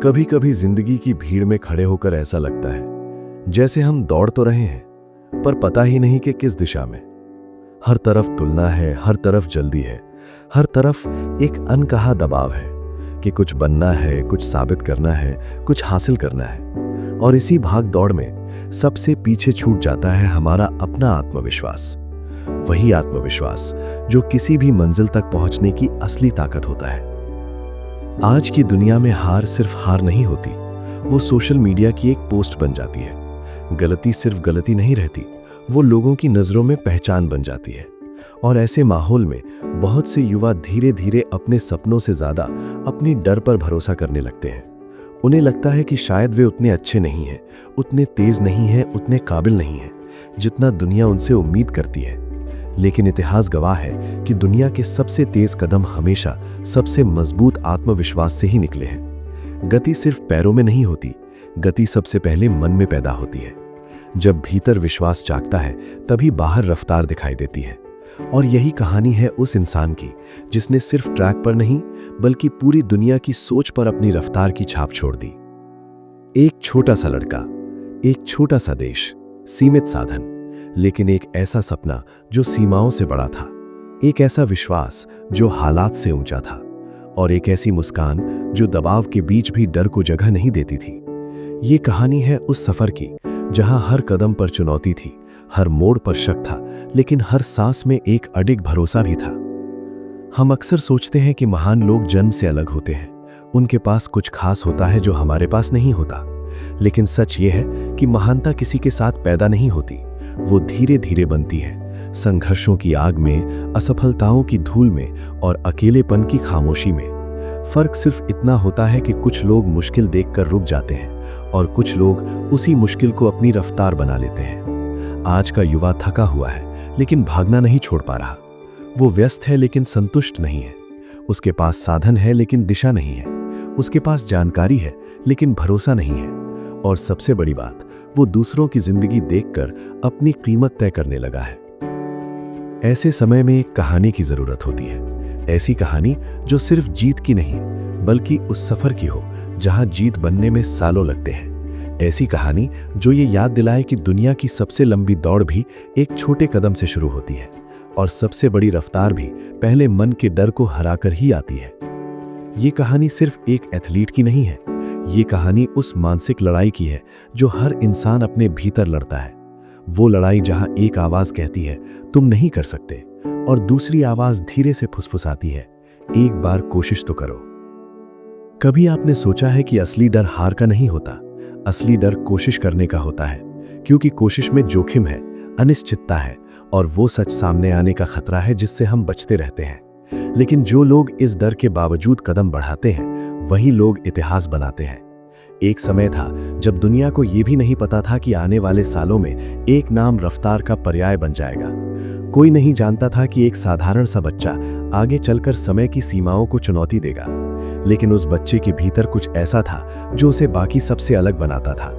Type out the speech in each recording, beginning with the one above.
कभी कभी जिंदगी की भीड़ में खड़े होकर ऐसा लगता है जैसे हम दौड़ तो रहे हैं पर पता ही नहीं कि किस दिशा में। हर तरफ तुलना है, हर तरफ जल्दी है, हर तरफ एक अनकहा दबाव है कि कुछ बनना है, कुछ साबित करना है, कुछ हासिल करना है। और इसी भाग दौड़ में सबसे पीछे छूट जाता है हमारा अपना आत्मविश्वास। वही आत्मविश्वास जो किसी भी मंजिल तक पहुंचने की असली ताकत होता है। आज की दुनिया में हार सिर्फ हार नहीं होती, वो सोशल मीडिया की एक पोस्ट बन जाती है। गलती सिर्फ गलती नहीं रहती, वो लोगों की नज़रों में पहचान बन जाती है। और ऐसे माहौल में बहुत से युवा धीरे धीरे अपने सपनों से ज़्यादा अपनी डर पर भरोसा करने लगते हैं। उन्हें लगता है कि शायद वे उतने अच्छे नहीं हैं, उतने तेज नहीं हैं, उतने काबिल नहीं हैं जितना दुनिया उनसे उम्मीद करती है। लेकिन इतिहास गवाह है कि दुनिया के सबसे तेज कदम हमेशा सबसे मजबूत आत्मविश्वास से ही निकले हैं। गति सिर्फ पैरों में नहीं होती, गति सबसे पहले मन में पैदा होती है। जब भीतर विश्वास जागता है तभी बाहर रफ्तार दिखाई देती है। और यही कहानी है उस इंसान की जिसने सिर्फ ट्रैक पर नहीं बल्कि पूरी दुनिया की सोच पर अपनी रफ्तार की छाप छोड़ दी। एक छोटा सा लड़का, एक छोटा सा देश, सीमित साधन, लेकिन एक ऐसा सपना जो सीमाओं से बड़ा था, एक ऐसा विश्वास जो हालात से ऊंचा था, और एक ऐसी मुस्कान जो दबाव के बीच भी डर को जगह नहीं देती थी। ये कहानी है उस सफर की जहां हर कदम पर चुनौती थी, हर मोड़ पर शक था, लेकिन हर सांस में एक अडिग भरोसा भी था। हम अक्सर सोचते हैं कि महान लोग जन्म से अलग होते हैं, उनके पास कुछ खास होता है जो हमारे पास नहीं होता। लेकिन सच ये है कि महानता किसी के साथ पैदा नहीं होती, वो धीरे धीरे बनती है, संघर्षों की आग में, असफलताओं की धूल में और अकेलेपन की खामोशी में। फर्क सिर्फ इतना होता है कि कुछ लोग मुश्किल देखकर रुक जाते हैं और कुछ लोग उसी मुश्किल को अपनी रफ्तार बना लेते हैं। आज का युवा थका हुआ है लेकिन भागना नहीं छोड़ पा रहा। वो व्यस्त है लेकिन संतुष्ट नहीं है। उसके पास साधन है लेकिन दिशा नहीं है। उसके पास जानकारी है लेकिन भरोसा नहीं है। और सबसे बड़ी बात, वो दूसरों की जिंदगी देखकर अपनी कीमत तय करने लगा है। ऐसे समय में एक कहानी की जरूरत होती है, ऐसी कहानी जो सिर्फ जीत की नहीं बल्कि उस सफर की हो जहां जीत बनने में सालों लगते हैं। ऐसी कहानी जो ये याद दिलाए कि दुनिया की सबसे लंबी दौड़ भी एक छोटे कदम से शुरू होती है और सबसे बड़ी रफ्तार भी पहले मन के डर को हराकर ही आती है। ये कहानी सिर्फ एक एथलीट की नहीं है, ये कहानी उस मानसिक लड़ाई की है जो हर इंसान अपने भीतर लड़ता है। वो लड़ाई जहां एक आवाज कहती है तुम नहीं कर सकते और दूसरी आवाज धीरे से फुसफुसाती है एक बार कोशिश तो करो। कभी आपने सोचा है कि असली डर हार का नहीं होता, असली डर कोशिश करने का होता है, क्योंकि कोशिश में जोखिम है, अनिश्चितता है और वो सच सामने आने का खतरा है जिससे हम बचते रहते हैं। लेकिन जो लोग इस डर के बावजूद कदम बढ़ाते हैं वही लोग इतिहास बनाते हैं। एक समय था जब दुनिया को यह भी नहीं पता था कि आने वाले सालों में एक नाम रफ्तार का पर्याय बन जाएगा। कोई नहीं जानता था कि एक साधारण सा बच्चा आगे चलकर समय की सीमाओं को चुनौती देगा। लेकिन उस बच्चे के भीतर कुछ ऐसा था जो उसे बाकी सबसे अलग बनाता था।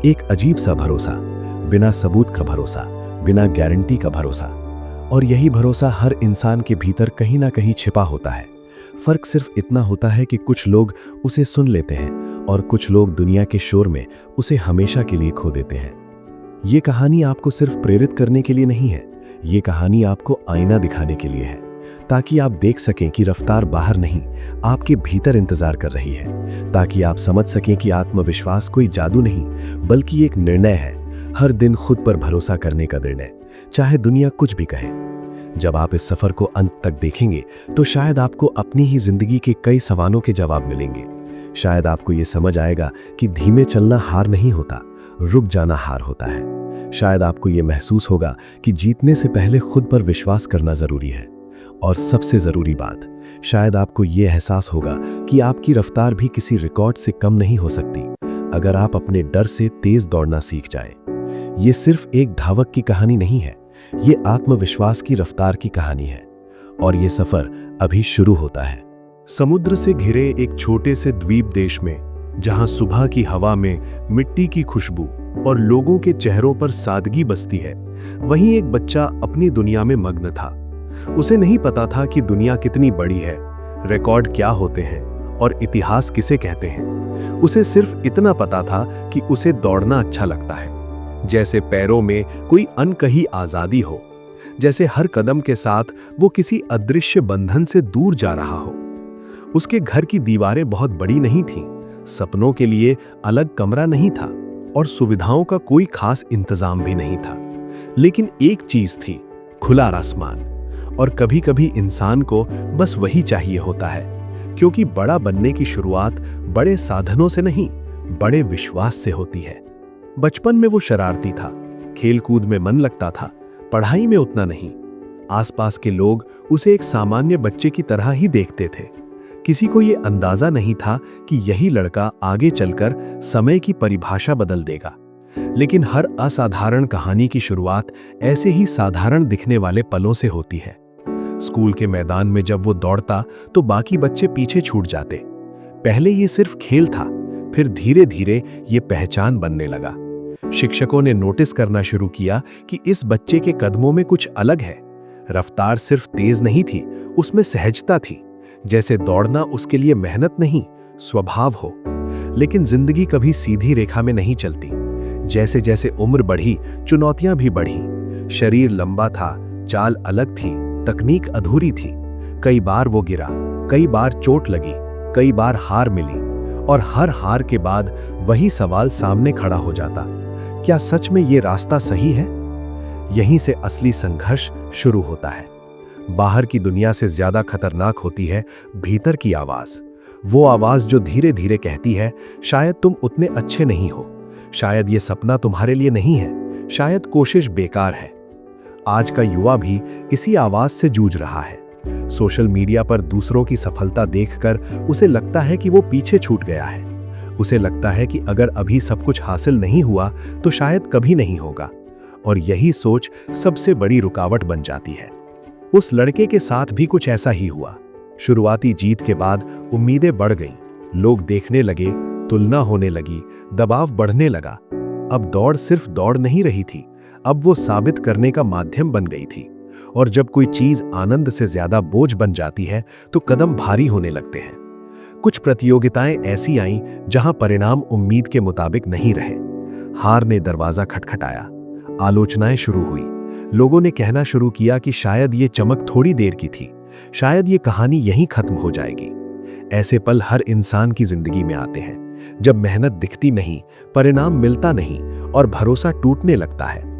एक अजीब सा भरोसा, बिना सबूत का भरोसा, बिना गारंटी का भरोसा। और यही भरोसा हर इंसान के भीतर कहीं ना कहीं छिपा होता है। फर्क सिर्फ इतना होता है कि कुछ लोग उसे सुन लेते हैं और कुछ लोग दुनिया के शोर में उसे हमेशा के लिए खो देते हैं। ये कहानी आपको सिर्फ प्रेरित करने के लिए नहीं है, ये कहानी आपको आईना दिखाने के लिए है, ताकि आप देख सकें कि रफ्तार बाहर नहीं आपके भीतर इंतजार कर रही है, ताकि आप समझ सकें कि आत्मविश्वास कोई जादू नहीं बल्कि एक निर्णय है, हर दिन खुद पर भरोसा करने का निर्णय, चाहे दुनिया कुछ भी कहे। जब आप इस सफर को अंत तक देखेंगे तो शायद आपको अपनी ही जिंदगी के कई सवालों के जवाब मिलेंगे। शायद आपको ये समझ आएगा कि धीमे चलना हार नहीं होता, रुक जाना हार होता है। शायद आपको ये महसूस होगा कि जीतने से पहले खुद पर विश्वास करना जरूरी है। और सबसे जरूरी बात, शायद आपको ये एहसास होगा कि आपकी रफ्तार भी किसी रिकॉर्ड से कम नहीं हो सकती अगर आप अपने डर से तेज दौड़ना सीख जाएं। ये सिर्फ एक धावक की कहानी नहीं है, ये आत्मविश्वास की रफ्तार की कहानी है। और ये सफर अभी शुरू होता है। समुद्र से घिरे एक छोटे से द्वीप देश में, जहां सुबह की हवा में मिट्टी की खुशबू और लोगों के चेहरों पर सादगी बसती है, वहीं एक बच्चा अपनी दुनिया में मग्न था। उसे नहीं पता था कि दुनिया कितनी बड़ी है, रिकॉर्ड क्या होते हैं और इतिहास किसे कहते हैं। उसे सिर्फ इतना पता था कि उसे दौड़ना अच्छा लगता है, जैसे पैरों में कोई अनकही आजादी हो, जैसे हर कदम के साथ वो किसी अदृश्य बंधन से दूर जा रहा हो। उसके घर की दीवारें बहुत बड़ी नहीं थीं, सपनों के लिए अलग कमरा नहीं था और सुविधाओं का कोई खास इंतजाम भी नहीं था। लेकिन एक चीज थी, खुला आसमान। और कभी-कभी इंसान को बस वही चाहिए होता है, क्योंकि बड़ा बनने की शुरुआत बड़े साधनों से नहीं, बड़े विश्वास से होती है। बचपन में वो शरारती था, खेलकूद में मन लगता था, पढ़ाई में उतना नहीं। आसपास के लोग उसे एक सामान्य बच्चे की तरह ही देखते थे। किसी को ये अंदाजा नहीं था कि यही लड़का आगे चलकर समय की परिभाषा बदल देगा। लेकिन हर असाधारण कहानी की शुरुआत ऐसे ही साधारण दिखने वाले पलों से होती है। स्कूल के मैदान में जब वो दौड़ता तो बाकी बच्चे पीछे छूट जाते। पहले ये सिर्फ खेल था, फिर धीरे धीरे ये पहचान बनने लगा। शिक्षकों ने नोटिस करना शुरू किया कि इस बच्चे के कदमों में कुछ अलग है। रफ्तार सिर्फ तेज नहीं थी, उसमें सहजता थी, जैसे दौड़ना उसके लिए मेहनत नहीं, स्वभाव हो। लेकिन जिंदगी कभी सीधी रेखा में नहीं चलती। जैसे जैसे उम्र बढ़ी, चुनौतियां भी बढ़ी। शरीर लंबा था, चाल अलग थी, तकनीक अधूरी थी। कई बार वो गिरा, कई बार चोट लगी, कई बार हार मिली, और हर हार के बाद वही सवाल सामने खड़ा हो जाता, क्या सच में ये रास्ता सही है? यहीं से असली संघर्ष शुरू होता है। बाहर की दुनिया से ज्यादा खतरनाक होती है भीतर की आवाज। वो आवाज जो धीरे धीरे कहती है, शायद तुम उतने अच्छे नहीं हो, शायद ये सपना तुम्हारे लिए नहीं है, शायद कोशिश बेकार है। आज का युवा भी इसी आवाज से जूझ रहा है। सोशल मीडिया पर दूसरों की सफलता देखकर उसे लगता है कि वो पीछे छूट गया है। उसे लगता है कि अगर अभी सब कुछ हासिल नहीं हुआ तो शायद कभी नहीं होगा, और यही सोच सबसे बड़ी रुकावट बन जाती है। उस लड़के के साथ भी कुछ ऐसा ही हुआ। शुरुआती जीत के बाद उम्मीदें बढ़ गईं, लोग देखने लगे, तुलना होने लगी, दबाव बढ़ने लगा। अब दौड़ सिर्फ दौड़ नहीं रही थी, अब वो साबित करने का माध्यम बन गई थी। और जब कोई चीज आनंद से ज्यादा बोझ बन जाती है तो कदम भारी होने लगते हैं। कुछ प्रतियोगिताएं ऐसी आईं जहां परिणाम उम्मीद के मुताबिक नहीं रहे। हार ने दरवाजा खटखटाया, आलोचनाएं शुरू हुई। लोगों ने कहना शुरू किया कि शायद ये चमक थोड़ी देर की थी, शायद ये कहानी यहीं खत्म हो जाएगी। ऐसे पल हर इंसान की जिंदगी में आते हैं, जब मेहनत दिखती नहीं, परिणाम मिलता नहीं और भरोसा टूटने लगता है।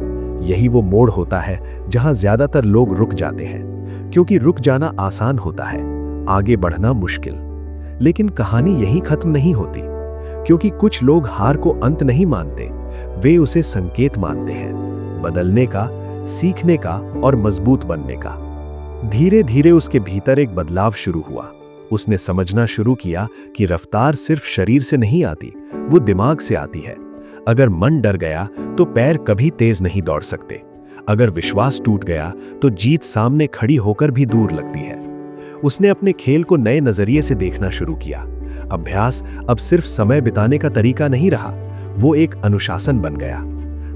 यही वो मोड़ होता है जहां ज्यादातर लोग रुक जाते हैं, क्योंकि रुक जाना आसान होता है, आगे बढ़ना मुश्किल। लेकिन कहानी यहीं खत्म नहीं होती, क्योंकि कुछ लोग हार को अंत नहीं मानते, वे उसे संकेत मानते हैं, बदलने का, सीखने का और मजबूत बनने का। धीरे धीरे उसके भीतर एक बदलाव शुरू हुआ। उसने समझना शुरू किया कि रफ्तार सिर्फ शरीर से नहीं आती, वो दिमाग से आती है। अगर मन डर गया तो पैर कभी तेज नहीं दौड़ सकते। अगर विश्वास टूट गया तो जीत सामने खड़ी होकर भी दूर लगती है। उसने अपने खेल को नए नजरिए से देखना शुरू किया। अभ्यास अब सिर्फ समय बिताने का तरीका नहीं रहा, वो एक अनुशासन बन गया।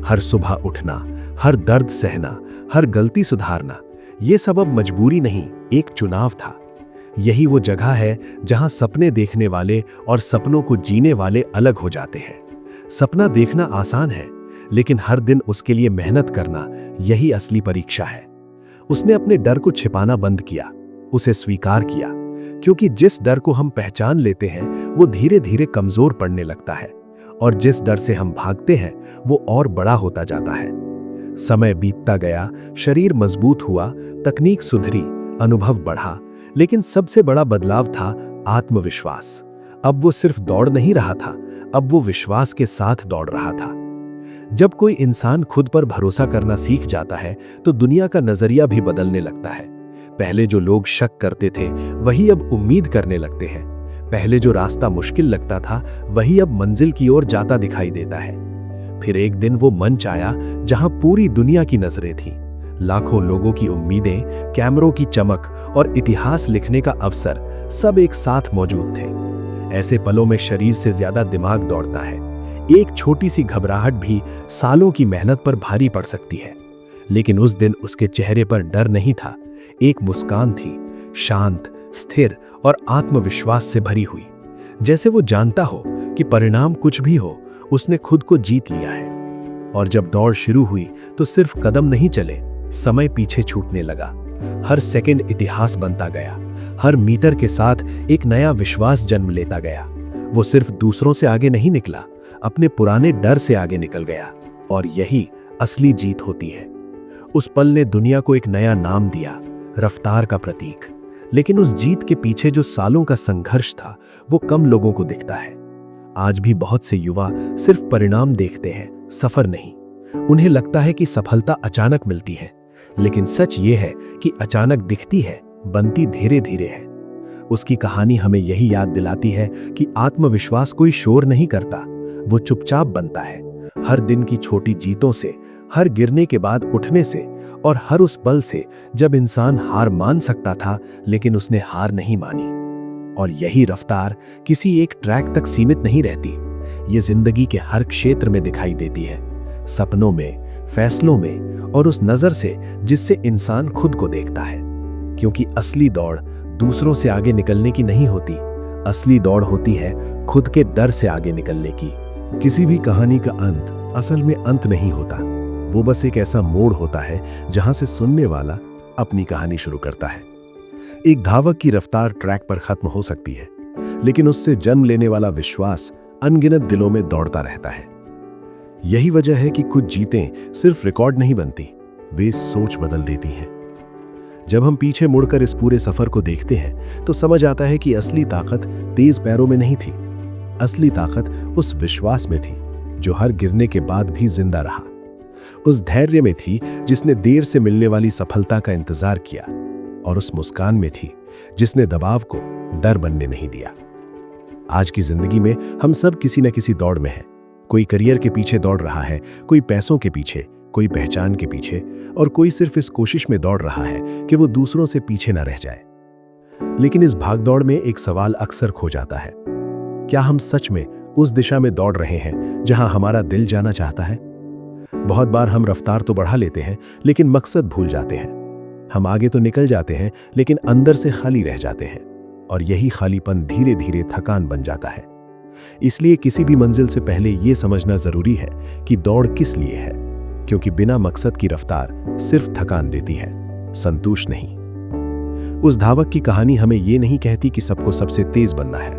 हर सुबह उठना, हर दर्द सहना, हर गलती सुधारना, ये सब अब मजबूरी नहीं, एक चुनाव था। यही वो जगह है जहां सपने देखने वाले और सपनों को जीने वाले अलग हो जाते हैं। सपना देखना आसान है, लेकिन हर दिन उसके लिए मेहनत करना, यही असली परीक्षा है। उसने अपने डर को छिपाना बंद किया, उसे स्वीकार किया, क्योंकि जिस डर को हम पहचान लेते हैं वो धीरे धीरे कमजोर पड़ने लगता है, और जिस डर से हम भागते हैं वो और बड़ा होता जाता है। समय बीतता गया, शरीर मजबूत हुआ, तकनीक सुधरी, अनुभव बढ़ा, लेकिन सबसे बड़ा बदलाव था आत्मविश्वास। अब वो सिर्फ दौड़ नहीं रहा था, अब वो विश्वास के साथ दौड़ रहा था। जब कोई इंसान खुद पर भरोसा करना सीख जाता है तो दुनिया का नजरिया भी बदलने लगता है। पहले जो लोग शक करते थे वही अब उम्मीद करने लगते हैं। पहले जो रास्ता मुश्किल लगता था वही अब मंजिल की ओर जाता दिखाई देता है। फिर एक दिन वो मंच आया जहां पूरी दुनिया की नजरें थीं, लाखों लोगों की उम्मीदें, कैमरों की चमक और इतिहास लिखने का अवसर, सब एक साथ मौजूद थे। ऐसे पलों में शरीर से ज्यादा दिमाग दौड़ता है। एक छोटी सी घबराहट भी सालों की मेहनत पर भारी पड़ सकती है। लेकिन उस दिन उसके चेहरे पर डर नहीं था, एक मुस्कान थी, शांत, स्थिर और आत्मविश्वास से भरी हुई। जैसे वो जानता हो कि परिणाम कुछ भी हो, उसने खुद को जीत लिया है। और जब दौड़ शुरू हुई तो सिर्फ कदम नहीं चले, समय पीछे छूटने लगा। हर सेकंड इतिहास बनता गया। हर मीटर के साथ एक नया विश्वास जन्म लेता गया। वो सिर्फ दूसरों से आगे नहीं निकला, अपने पुराने डर से आगे निकल गया। और यही असली जीत होती है। उस पल ने दुनिया को एक नया नाम दिया, रफ्तार का प्रतीक। लेकिन उस जीत के पीछे जो सालों का संघर्ष था, वो कम लोगों को दिखता है। आज भी बहुत से युवा सिर्फ परिणाम देखते हैं, सफर नहीं। उन्हें लगता है कि सफलता अचानक मिलती है, लेकिन सच ये है कि अचानक दिखती है, बनती धीरे धीरे है। उसकी कहानी हमें यही याद दिलाती है कि आत्मविश्वास कोई शोर नहीं करता, वो चुपचाप बनता है। हर दिन की छोटी जीतों से, हर गिरने के बाद उठने से, और हर उस पल से जब इंसान हार मान सकता था लेकिन उसने हार नहीं मानी। और यही रफ्तार किसी एक ट्रैक तक सीमित नहीं रहती, ये जिंदगी के हर क्षेत्र में दिखाई देती है। सपनों में, फैसलों में, और उस नजर से जिससे इंसान खुद को देखता है। क्योंकि असली दौड़ दूसरों से आगे निकलने की नहीं होती, असली दौड़ होती है खुद के डर से आगे निकलने की। किसी भी कहानी का अंत असल में अंत नहीं होता, वो बस एक ऐसा मोड़ होता है जहां से सुनने वाला अपनी कहानी शुरू करता है। एक धावक की रफ्तार ट्रैक पर खत्म हो सकती है, लेकिन उससे जन्म लेने वाला विश्वास अनगिनत दिलों में दौड़ता रहता है। यही वजह है कि कुछ जीतें सिर्फ रिकॉर्ड नहीं बनती, वे सोच बदल देती हैं। जब हम पीछे मुड़कर इस पूरे सफर को देखते हैं तो समझ आता है कि असली ताकत तेज पैरों में नहीं थी, असली ताकत उस विश्वास में थी जो हर गिरने के बाद भी जिंदा रहा, उस धैर्य में थी जिसने देर से मिलने वाली सफलता का इंतजार किया, और उस मुस्कान में थी जिसने दबाव को डर बनने नहीं दिया। आज की जिंदगी में हम सब किसी न किसी दौड़ में हैं। कोई करियर के पीछे दौड़ रहा है, कोई पैसों के पीछे, कोई पहचान के पीछे, और कोई सिर्फ इस कोशिश में दौड़ रहा है कि वो दूसरों से पीछे ना रह जाए। लेकिन इस भागदौड़ में एक सवाल अक्सर खो जाता है, क्या हम सच में उस दिशा में दौड़ रहे हैं जहां हमारा दिल जाना चाहता है? बहुत बार हम रफ्तार तो बढ़ा लेते हैं लेकिन मकसद भूल जाते हैं। हम आगे तो निकल जाते हैं लेकिन अंदर से खाली रह जाते हैं, और यही खालीपन धीरे धीरे थकान बन जाता है। इसलिए किसी भी मंजिल से पहले यह समझना जरूरी है कि दौड़ किस लिए है, क्योंकि बिना मकसद की रफ्तार सिर्फ थकान देती है, संतोष नहीं। उस धावक की कहानी हमें यह नहीं कहती कि सबको सबसे तेज बनना है,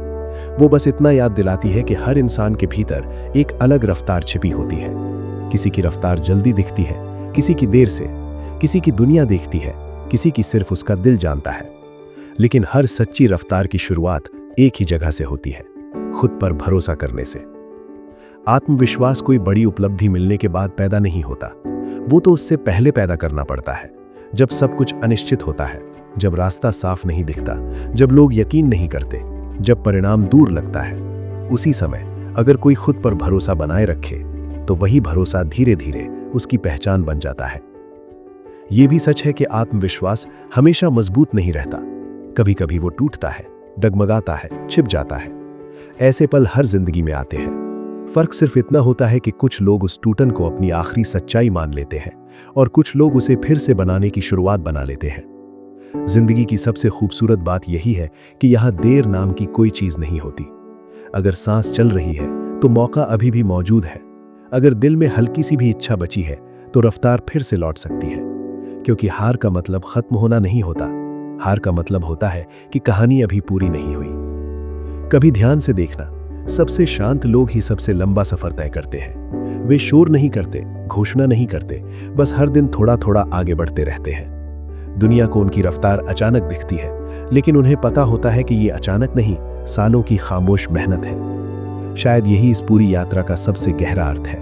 वो बस इतना याद दिलाती है कि हर इंसान के भीतर एक अलग रफ्तार छिपी होती है। किसी की रफ्तार जल्दी दिखती है, किसी की देर से, किसी की दुनिया देखती है, किसी की सिर्फ उसका दिल जानता है। लेकिन हर सच्ची रफ्तार की शुरुआत एक ही जगह से होती है, खुद पर भरोसा करने से। आत्मविश्वास कोई बड़ी उपलब्धि मिलने के बाद पैदा नहीं होता, वो तो उससे पहले पैदा करना पड़ता है, जब सब कुछ अनिश्चित होता है, जब रास्ता साफ नहीं दिखता, जब लोग यकीन नहीं करते, जब परिणाम दूर लगता है। उसी समय अगर कोई खुद पर भरोसा बनाए रखे तो वही भरोसा धीरे धीरे उसकी पहचान बन जाता है। यह भी सच है कि आत्मविश्वास हमेशा मजबूत नहीं रहता, कभी कभी वो टूटता है, डगमगाता है, छिप जाता है। ऐसे पल हर जिंदगी में आते हैं। फर्क सिर्फ इतना होता है कि कुछ लोग उस टूटन को अपनी आखिरी सच्चाई मान लेते हैं और कुछ लोग उसे फिर से बनाने की शुरुआत बना लेते हैं। जिंदगी की सबसे खूबसूरत बात यही है कि यहां देर नाम की कोई चीज नहीं होती। अगर सांस चल रही है तो मौका अभी भी मौजूद है। अगर दिल में हल्की सी भी इच्छा बची है तो रफ्तार फिर से लौट सकती है, क्योंकि हार का मतलब खत्म होना नहीं होता। हार का मतलब होता है कि कहानी अभी पूरी नहीं हुई। कभी ध्यान से देखना, सबसे शांत लोग ही सबसे लंबा सफर तय करते हैं। वे शोर नहीं करते, घोषणा नहीं करते, बस हर दिन थोड़ा थोड़ा आगे बढ़ते रहते हैं। दुनिया को उनकी रफ्तार अचानक दिखती है, लेकिन उन्हें पता होता है कि ये अचानक नहीं, सालों की खामोश मेहनत है। शायद यही इस पूरी यात्रा का सबसे गहरा अर्थ है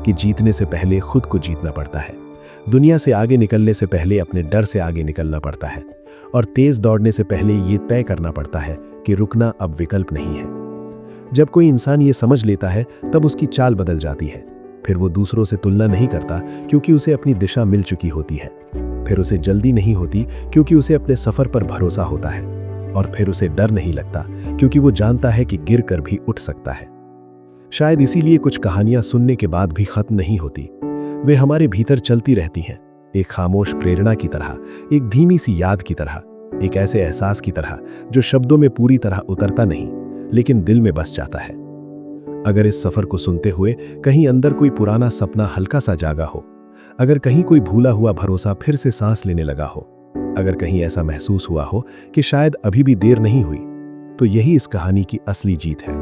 कि जीतने से पहले खुद को जीतना पड़ता है, दुनिया से आगे निकलने से पहले अपने डर से आगे निकलना पड़ता है, और तेज दौड़ने से पहले ये तय करना पड़ता है कि रुकना अब विकल्प नहीं है। जब कोई इंसान ये समझ लेता है तब उसकी चाल बदल जाती है। फिर वो दूसरों से तुलना नहीं करता क्योंकि उसे अपनी दिशा मिल चुकी होती है। फिर उसे जल्दी नहीं होती क्योंकि उसे अपने सफर पर भरोसा होता है। और फिर उसे डर नहीं लगता क्योंकि वो जानता है कि गिर कर भी उठ सकता है। शायद इसीलिए कुछ कहानियां सुनने के बाद भी खत्म नहीं होती। वे हमारे भीतर चलती रहती हैं, एक खामोश प्रेरणा की तरह, एक धीमी सी याद की तरह, एक ऐसे एहसास की तरह जो शब्दों में पूरी तरह उतरता नहीं लेकिन दिल में बस जाता है। अगर इस सफर को सुनते हुए कहीं अंदर कोई पुराना सपना हल्का सा जागा हो, अगर कहीं कोई भूला हुआ भरोसा फिर से सांस लेने लगा हो, अगर कहीं ऐसा महसूस हुआ हो कि शायद अभी भी देर नहीं हुई, तो यही इस कहानी की असली जीत है।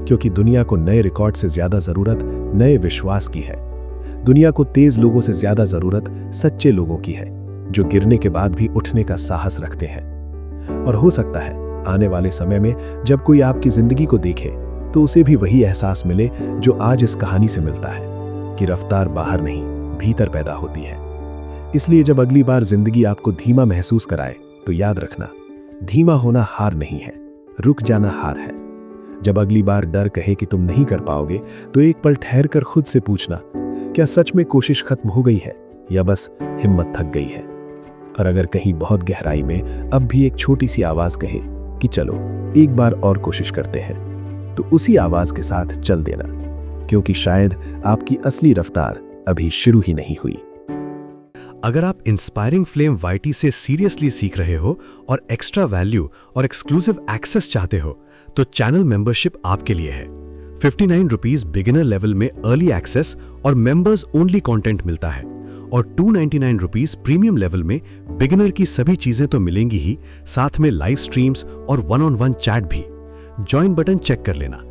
क्योंकि दुनिया को नए रिकॉर्ड से ज्यादा जरूरत नए विश्वास की है। दुनिया को तेज लोगों से ज्यादा जरूरत सच्चे लोगों की है, जो गिरने के बाद भी उठने का साहस रखते हैं। और हो सकता है आने वाले समय में जब कोई आपकी जिंदगी को देखे तो उसे भी वही एहसास मिले जो आज इस कहानी से मिलता है, कि रफ्तार बाहर नहीं भीतर पैदा होती है। इसलिए जब अगली बार जिंदगी आपको धीमा महसूस कराए तो याद रखना, धीमा होना हार नहीं है, रुक जाना हार है। जब अगली बार डर कहे कि तुम नहीं कर पाओगे तो एक पल ठहर कर खुद से पूछना, क्या सच में कोशिश खत्म हो गई है या बस हिम्मत थक गई है। और अगर कहीं बहुत गहराई में अब भी एक छोटी सी आवाज कहे कि चलो एक बार और कोशिश करते हैं, तो उसी आवाज के साथ चल देना, क्योंकि शायद आपकी असली रफ्तार अभी शुरू ही नहीं हुई। अगर आप इंस्पायरिंग फ्लेम YT से सीरियसली सीख रहे हो और एक्स्ट्रा वैल्यू और एक्सक्लूसिव एक्सेस चाहते हो, तो चैनल मेंबरशिप आपके लिए है। 59 रुपीज बिगिनर लेवल में अर्ली एक्सेस और मेंबर्स ओनली कंटेंट मिलता है, और 299 रुपीज प्रीमियम लेवल में बिगिनर की सभी चीजें तो मिलेंगी ही, साथ में लाइव स्ट्रीम्स और 1-on-1 चैट भी। ज्वाइन बटन चेक कर लेना।